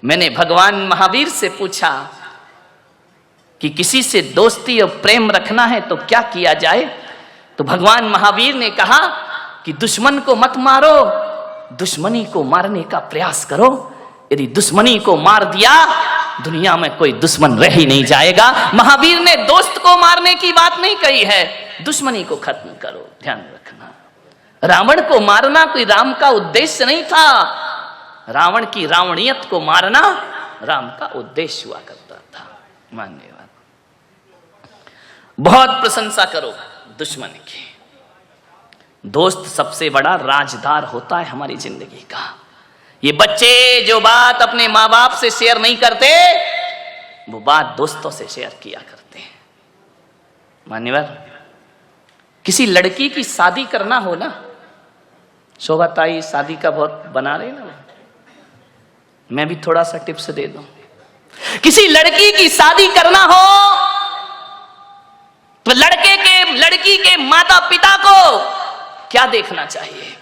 मैंने भगवान महावीर से पूछा कि किसी से दोस्ती और प्रेम रखना है तो क्या किया जाए, तो भगवान महावीर ने कहा कि दुश्मन को मत मारो, दुश्मनी को मारने का प्रयास करो। यदि दुश्मनी को मार दिया दुनिया में कोई दुश्मन रह ही नहीं जाएगा। महावीर ने दोस्त को मारने की बात नहीं कही है, दुश्मनी को खत्म करो। ध्यान रखना, रावण को मारना कोई राम का उद्देश्य नहीं था, रावण की रावणियत को मारना राम का उद्देश्य हुआ करता था। मान्यवाद, बहुत प्रशंसा करो दुश्मन की। दोस्त सबसे बड़ा राजदार होता है हमारी जिंदगी का। ये बच्चे जो बात अपने माँ बाप से शेयर नहीं करते वो बात दोस्तों से शेयर किया करते हैं। मान्यवर, किसी लड़की की शादी करना हो ना, शोभा ताई शादी का बहुत बना रहे ना, मैं भी थोड़ा सा टिप्स दे दूं। किसी लड़की की शादी करना हो तो लड़की के माता पिता को क्या देखना चाहिए?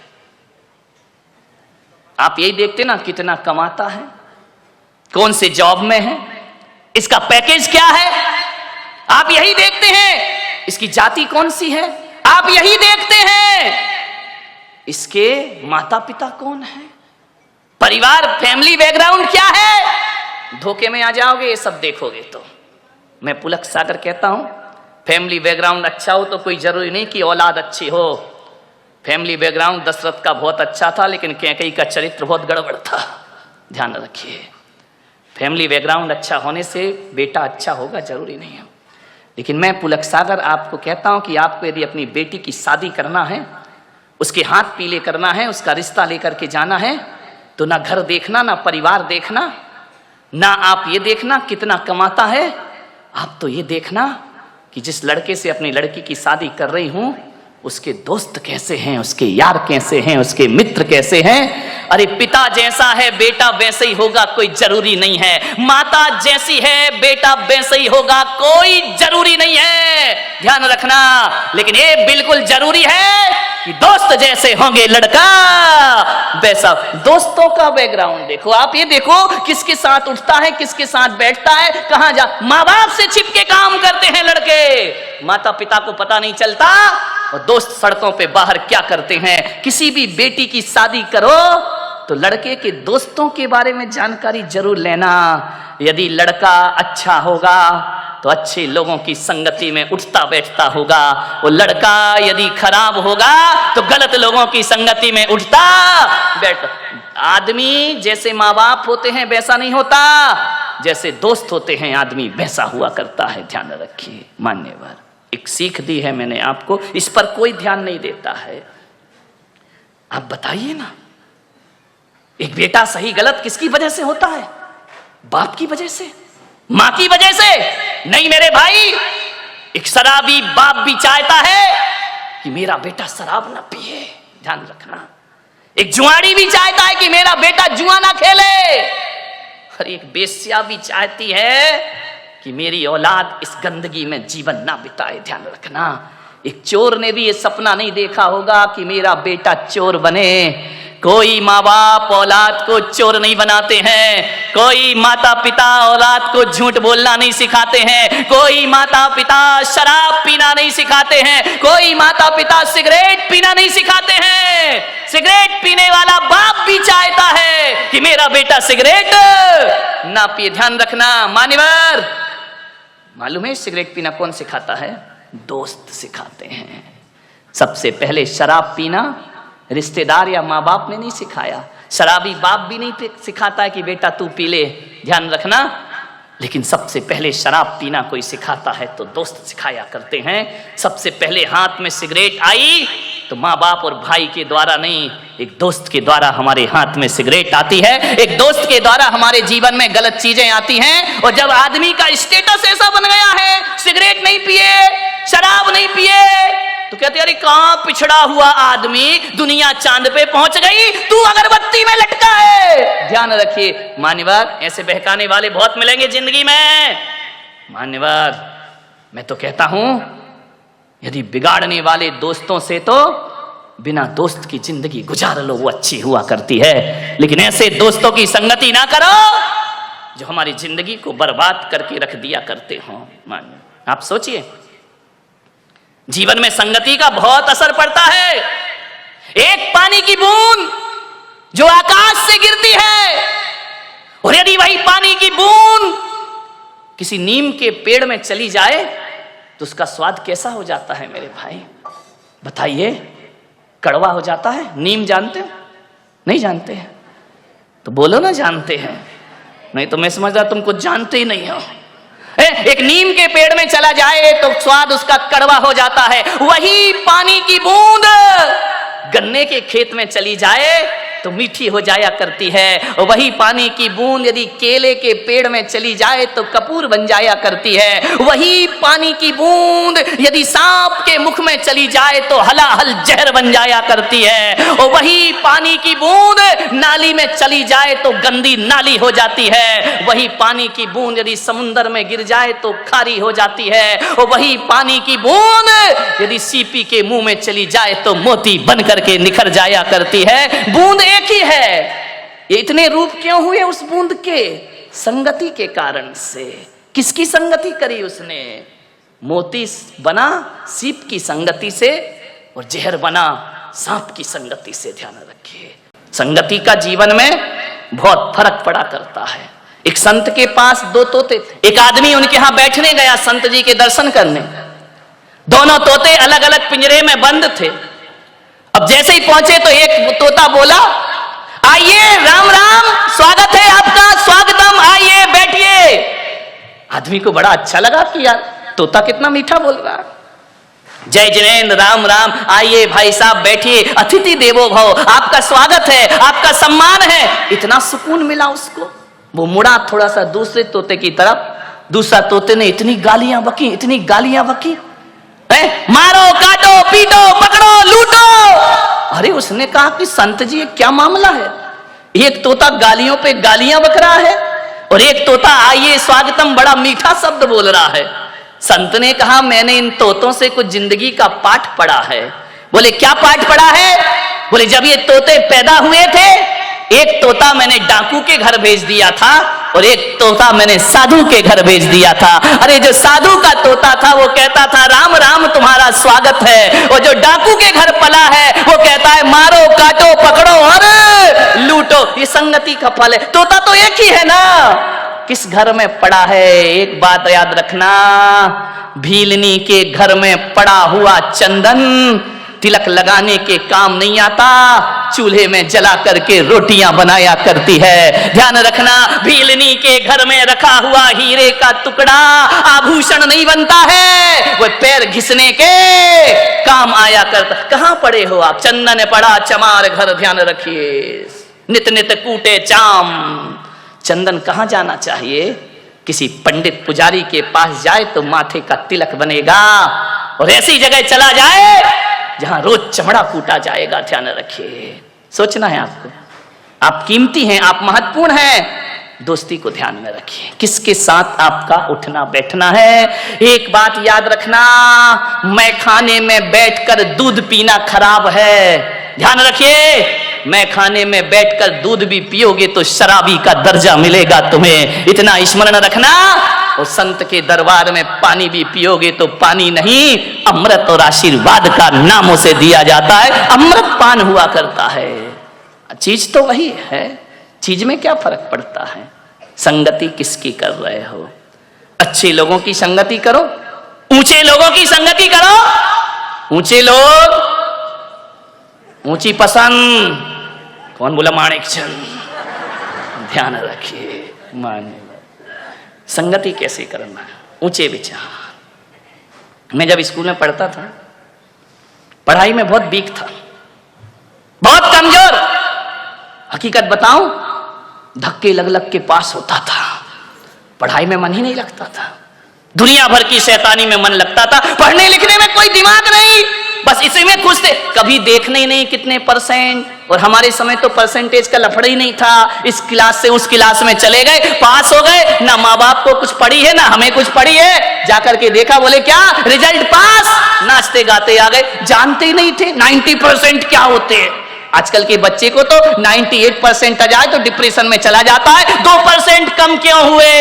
आप यही देखते ना कितना कमाता है, कौन से जॉब में है, इसका पैकेज क्या है, आप यही देखते हैं। इसकी जाति कौन सी है, आप यही देखते हैं। इसके माता पिता कौन है, परिवार फैमिली बैकग्राउंड क्या है। धोखे में आ जाओगे ये सब देखोगे तो। मैं पुलक सागर कहता हूं, फैमिली बैकग्राउंड अच्छा हो तो कोई जरूरी नहीं कि औलाद अच्छी हो। फैमिली बैकग्राउंड दशरथ का बहुत अच्छा था लेकिन कैकेयी का चरित्र बहुत गड़बड़ था। ध्यान रखिए, फैमिली बैकग्राउंड अच्छा होने से बेटा अच्छा होगा जरूरी नहीं है। लेकिन मैं पुलक सागर आपको कहता हूं कि आपको यदि अपनी बेटी की शादी करना है, उसके हाथ पीले करना है, उसका रिश्ता लेकर के जाना है, तो ना घर देखना, ना परिवार देखना, ना आप ये देखना कितना कमाता है, आप तो ये देखना कि जिस लड़के से अपनी लड़की की शादी कर रही हूं उसके दोस्त कैसे हैं, उसके यार कैसे हैं, उसके मित्र कैसे हैं। अरे पिता जैसा है बेटा वैसे ही होगा कोई जरूरी नहीं है, माता जैसी है बेटा वैसे ही होगा कोई जरूरी नहीं है। ध्यान रखना, लेकिन ये बिल्कुल जरूरी है कि दोस्त जैसे होंगे लड़का वैसा। दोस्तों का बैकग्राउंड देखो, आप ये देखो किसके साथ उठता है, किसके साथ बैठता है, कहां जा। माँ बाप से छिपके काम करते हैं लड़के, माता पिता को पता नहीं चलता, और दोस्त सड़कों पे बाहर क्या करते हैं। किसी भी बेटी की शादी करो तो लड़के के दोस्तों के बारे में जानकारी जरूर लेना। यदि लड़का अच्छा होगा तो अच्छे लोगों की संगति में उठता बैठता होगा, वो लड़का यदि खराब होगा तो गलत लोगों की संगति में उठता बैठता। आदमी जैसे माँ बाप होते हैं वैसा नहीं होता, जैसे दोस्त होते हैं आदमी वैसा हुआ करता है। ध्यान रखिए। मान्यवर, एक सीख दी है मैंने आपको, इस पर कोई ध्यान नहीं देता है। आप बताइए ना, एक बेटा सही गलत किसकी वजह से होता है? बाप की वजह से, मां की वजह से नहीं मेरे भाई। एक शराबी बाप भी चाहता है कि मेरा बेटा शराब ना पिए। ध्यान रखना। एक जुआड़ी भी चाहता है कि मेरा बेटा जुआ ना खेले, और एक बेश्या भी चाहती है कि मेरी औलाद इस गंदगी में जीवन ना बिताए। ध्यान रखना। एक चोर ने भी ये सपना नहीं देखा होगा कि मेरा बेटा चोर बने। कोई माँ बाप औलाद को चोर नहीं बनाते हैं, कोई माता पिता औलाद को झूठ बोलना नहीं सिखाते हैं, कोई माता पिता शराब पीना नहीं सिखाते हैं, कोई माता पिता सिगरेट पीना नहीं सिखाते हैं। सिगरेट पीने वाला बाप भी चाहता है कि मेरा बेटा सिगरेट ना पिए। ध्यान रखना। मान्यवर, मालूम है सिगरेट पीना कौन सिखाता है? दोस्त सिखाते हैं। सबसे पहले शराब पीना रिश्तेदार या माँ बाप ने नहीं सिखाया, शराबी बाप भी नहीं सिखाता है कि बेटा तू पी ले। ध्यान रखना। लेकिन सबसे पहले शराब पीना कोई सिखाता है तो दोस्त सिखाया करते हैं। सबसे पहले हाथ में सिगरेट आई तो माँ बाप और भाई के द्वारा नहीं, एक दोस्त के द्वारा हमारे हाथ में सिगरेट आती है, एक दोस्त के द्वारा हमारे जीवन में गलत चीजें आती हैं। और जब आदमी का स्टेटस ऐसा बन गया है, सिगरेट नहीं पिए, शराब नहीं पिए, तो कहते अरे कहां पिछड़ा हुआ आदमी, दुनिया चांद पे पहुंच गई, तू अगरबत्ती में लटका है। ध्यान रखिए मान्यवर, ऐसे बहकाने वाले बहुत मिलेंगे जिंदगी में। मान्यवर, मैं तो कहता हूं यदि बिगाड़ने वाले दोस्तों से तो बिना दोस्त की जिंदगी गुजार लो, वो अच्छी हुआ करती है। लेकिन ऐसे दोस्तों की संगति ना करो जो हमारी जिंदगी को बर्बाद करके रख दिया करते हो। आप सोचिए, जीवन में संगति का बहुत असर पड़ता है। एक पानी की बूंद जो आकाश से गिरती है, और यदि वही पानी की बूंद किसी नीम के पेड़ में चली जाए तो उसका स्वाद कैसा हो जाता है मेरे भाई, बताइए? कड़वा हो जाता है। नीम जानते हो? नहीं जानते हैं तो बोलो ना जानते हैं, नहीं तो मैं समझता तुम कुछ जानते ही नहीं हो। एक नीम के पेड़ में चला जाए तो स्वाद उसका कड़वा हो जाता है। वही पानी की बूंद गन्ने के खेत में चली जाए तो मीठी हो जाया करती है, और वही पानी की बूंद यदि केले के पेड़ में चली जाए तो कपूर बन जाया करती है। वही पानी की बूंद यदि सांप के मुख में चली जाए तो हलाहल जहर बन जाया करती है, और वही पानी की बूंद नाली में चली जाए तो गंदी नाली हो जाती है। वही पानी की बूंद यदि समुद्र में गिर जाए तो खारी हो जाती है, और वही पानी की बूंद यदि सीपी के मुंह में चली जाए तो मोती बन करके निखर जाया करती है। बूंद एक ही है। ये इतने रूप क्यों हुए उस बूंद के? संगति के कारण से। किसकी संगति करी उसने? मोती बना सीप की संगति से, और जहर बना सांप की संगति से। ध्यान रखिए, संगति का जीवन में बहुत फर्क पड़ा करता है। एक संत के पास 2 तोते थे। एक आदमी उनके यहां बैठने गया संत जी के दर्शन करने। दोनों तोते अलग अलग पिंजरे में बंद थे। अब जैसे ही पहुंचे तो एक तोता बोला, आइए, राम राम, स्वागत है आपका, स्वागतम, आइए बैठिए। आदमी को बड़ा अच्छा लगा कि यार तोता कितना मीठा बोल रहा है। जय जिनेन्द्र, राम राम, आइए भाई साहब बैठिए, अतिथि देवो भव, आपका स्वागत है, आपका सम्मान है। इतना सुकून मिला उसको। वो मुड़ा थोड़ा सा दूसरे तोते की तरफ। दूसरा तोते ने इतनी गालियां बकी, इतनी गालियां बकी, मारो, काटो, पीटो, पकड़ो, लूटो। अरे उसने कहा कि संत जी ये क्या मामला है? एक तोता गालियों पे गालियां बक रहा है, और एक तोता आइए स्वागतम बड़ा मीठा शब्द बोल रहा है। संत ने कहा, मैंने इन तोतों से कुछ जिंदगी का पाठ पढ़ा है। बोले क्या पाठ पढ़ा है? बोले जब ये तोते पैदा हुए थे, एक तोता मैंने डाकू के घर भेज दिया था, और एक तोता मैंने साधु के घर भेज दिया था। अरे जो साधु का तोता था वो कहता था राम राम तुम्हारा स्वागत है, और जो डाकू के घर पला है वो कहता है मारो, काटो, पकड़ो और लूटो। ये संगति का फल है। तोता तो एक ही है ना, किस घर में पड़ा है? एक बात याद रखना, भीलनी के घर में पड़ा हुआ चंदन तिलक लगाने के काम नहीं आता, चूल्हे में जला करके रोटियां बनाया करती है। ध्यान रखना, भीलनी के घर में रखा हुआ हीरे का टुकड़ा आभूषण नहीं बनता है, वो पैर घिसने के काम आया करता। कहां पड़े हो आप? चंदन पड़ा चमार घर, ध्यान रखिए, नित नित कूटे चाम। चंदन कहां जाना चाहिए? किसी पंडित पुजारी के पास जाए तो माथे का तिलक बनेगा, और ऐसी जगह चला जाए जहां रोज चमड़ा कूटा जाएगा। ध्यान रखिए, सोचना है आपको। आप कीमती हैं, आप महत्वपूर्ण हैं। दोस्ती को ध्यान में रखिए, किसके साथ आपका उठना बैठना है। एक बात याद रखना, मैं खाने में बैठकर दूध पीना खराब है। ध्यान रखिए, मैं खाने में बैठकर दूध भी पियोगे तो शराबी का दर्जा मिलेगा तुम्हें, इतना स्मरण रखना। और संत के दरबार में पानी भी पियोगे तो पानी नहीं, अमृत और आशीर्वाद का नाम उसे दिया जाता है। अमृत पान हुआ करता है। चीज तो वही है, चीज में क्या फर्क पड़ता है? संगति किसकी कर रहे हो? अच्छे लोगों की संगति करो, ऊंचे लोगों की संगति करो। ऊंचे लोग, ऊंची पसंद। कौन बोला? माणिक चंद। ध्यान रखिए, माने संगति कैसे करना है, ऊंचे विचार। मैं जब स्कूल में पढ़ता था, पढ़ाई में बहुत वीक था, बहुत कमजोर। हकीकत बताऊं, धक्के लग लग के पास होता था। पढ़ाई में मन ही नहीं लगता था, दुनिया भर की शैतानी में मन लगता था, पढ़ने लिखने में कोई दिमाग नहीं, बस इसी में खुश थे। कभी देखने ही नहीं कितने परसेंट, और हमारे समय तो परसेंटेज का लफड़ा ही नहीं था। इस क्लास से उस क्लास में चले गए, पास हो गए, ना माँ बाप को कुछ पड़ी है ना हमें कुछ पड़ी है। जाकर के देखा, बोले क्या रिजल्ट? पास। नाचते गाते आ गए, जानते ही नहीं थे 90% क्या होते हैं। आजकल के बच्चे को तो 98% आ जाए तो डिप्रेशन में चला जाता है, 2% कम क्यों हुए?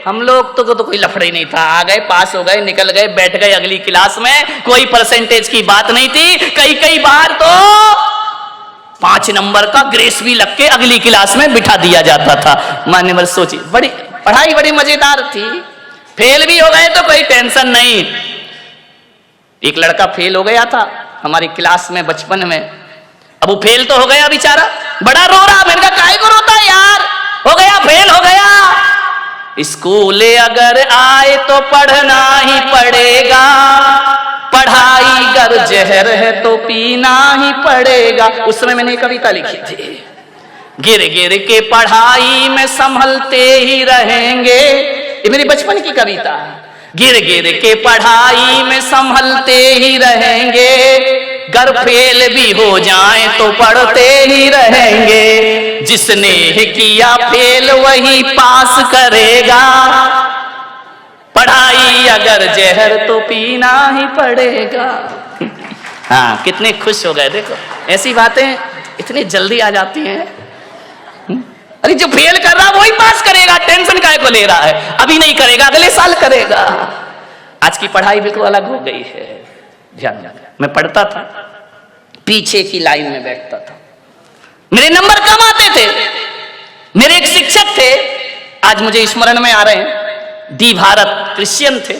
हम लोग तो कोई लफड़ा ही नहीं था, आ गए, पास हो गए, निकल गए, बैठ गए अगली क्लास में, कोई परसेंटेज की बात नहीं थी। कई बार तो 5 नंबर का ग्रेस भी लग के अगली क्लास में बिठा दिया जाता था। मान्यवर सोचिए, बड़ी पढ़ाई बड़ी मजेदार थी। फेल भी हो गए तो कोई टेंशन नहीं। एक लड़का फेल हो गया था हमारी क्लास में बचपन में। अब वो फेल तो हो गया बेचारा, बड़ा रो रहा। मैंने कहा काहे को रोता है यार, हो गया, फेल हो गया। स्कूल अगर आए तो पढ़ना ही पड़ेगा, पढ़ाई गर जहर है तो पीना ही पड़ेगा। उस समय मैंने कविता लिखी थी, गिर गिर के पढ़ाई में संभलते ही रहेंगे। ये मेरी बचपन की कविता है। गिर गिर के पढ़ाई में संभलते ही रहेंगे, गर फेल भी हो जाए तो पढ़ते ही रहेंगे। जिसने किया फेल वही पास करेगा, पढ़ाई अगर जहर तो पीना ही पड़ेगा। हाँ, कितने खुश हो गए। देखो ऐसी बातें इतनी जल्दी आ जाती हैं। अरे जो फेल कर रहा वही पास करेगा, टेंशन काहे को ले रहा है? अभी नहीं करेगा, अगले साल करेगा। आज की पढ़ाई बिल्कुल अलग हो गई है। ध्यान रखना, मैं पढ़ता था, पीछे की लाइन में बैठता था, मेरे नंबर कम आते थे। मेरे एक शिक्षक थे, आज मुझे स्मरण में आ रहे हैं, डी भारत, क्रिश्चियन थे।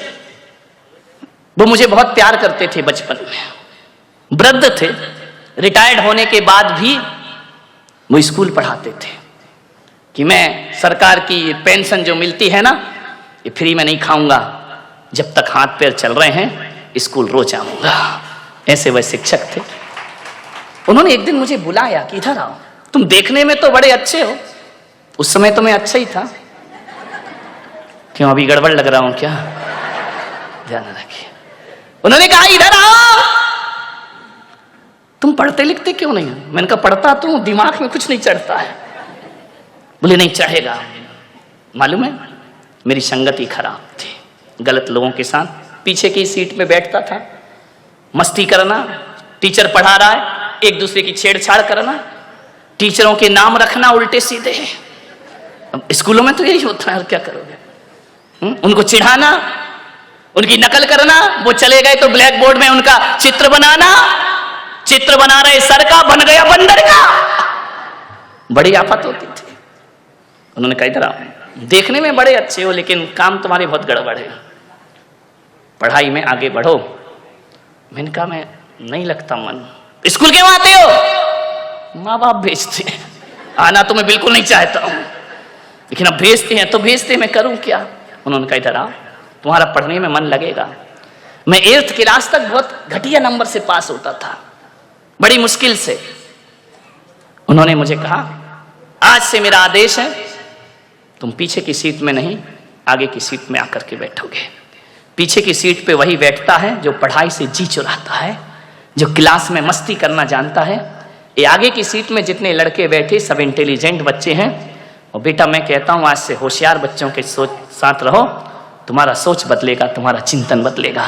वो मुझे बहुत प्यार करते थे बचपन में। वृद्ध थे, रिटायर्ड होने के बाद भी वो स्कूल पढ़ाते थे कि मैं सरकार की पेंशन जो मिलती है ना, ये फ्री में नहीं खाऊंगा, जब तक हाथ पैर चल रहे हैं स्कूल रोज आऊंगा। ऐसे वह शिक्षक थे। उन्होंने एक दिन मुझे बुलाया कि इधर आओ, तुम देखने में तो बड़े अच्छे हो। उस समय तो मैं अच्छा ही था। क्यों अभी गड़बड़ लग रहा हूं क्या? ध्यान रखिए। उन्होंने कहा इधर आओ, तुम पढ़ते लिखते क्यों नहीं? मैंने कहा पढ़ता तो, दिमाग में कुछ नहीं चढ़ता है। बोले नहीं चढ़ेगा। मालूम है, मेरी संगति खराब थी, गलत लोगों के साथ पीछे की सीट में बैठता था, मस्ती करना, टीचर पढ़ा रहा है एक दूसरे की छेड़छाड़ करना, टीचरों के नाम रखना उल्टे सीधे। अब स्कूलों में तो यही होता है, और क्या करोगे? उनको चिढ़ाना, उनकी नकल करना। वो चले गए तो ब्लैक बोर्ड में उनका चित्र बनाना, चित्र बना रहे सर का, बन गया बंदर का। बड़ी आफत होती थी। उन्होंने कहा इधर आओ, देखने में बड़े अच्छे हो लेकिन काम तुम्हारे बहुत गड़बड़ है, पढ़ाई में आगे बढ़ो। मैंने कहा मैं नहीं लगता मन। स्कूल क्यों आते हो? माँ बाप भेजते हैं, आना तो मैं बिल्कुल नहीं चाहता हूं, लेकिन अब भेजते हैं तो भेजते, मैं करूं क्या? उन्होंने कहा इधर आओ, तुम्हारा पढ़ने में मन लगेगा। मैं 8th क्लास तक बहुत घटिया नंबर से पास होता था, बड़ी मुश्किल से। उन्होंने मुझे कहा आज से मेरा आदेश है, तुम पीछे की सीट में नहीं आगे की सीट में आकर के बैठोगे। पीछे की सीट पे वही बैठता है जो पढ़ाई से जी चुराता है, जो क्लास में मस्ती करना जानता है। ये आगे की सीट में जितने लड़के बैठे सब इंटेलिजेंट बच्चे हैं। और बेटा मैं कहता हूँ आज से होशियार बच्चों के साथ रहो, तुम्हारा सोच बदलेगा, तुम्हारा चिंतन बदलेगा।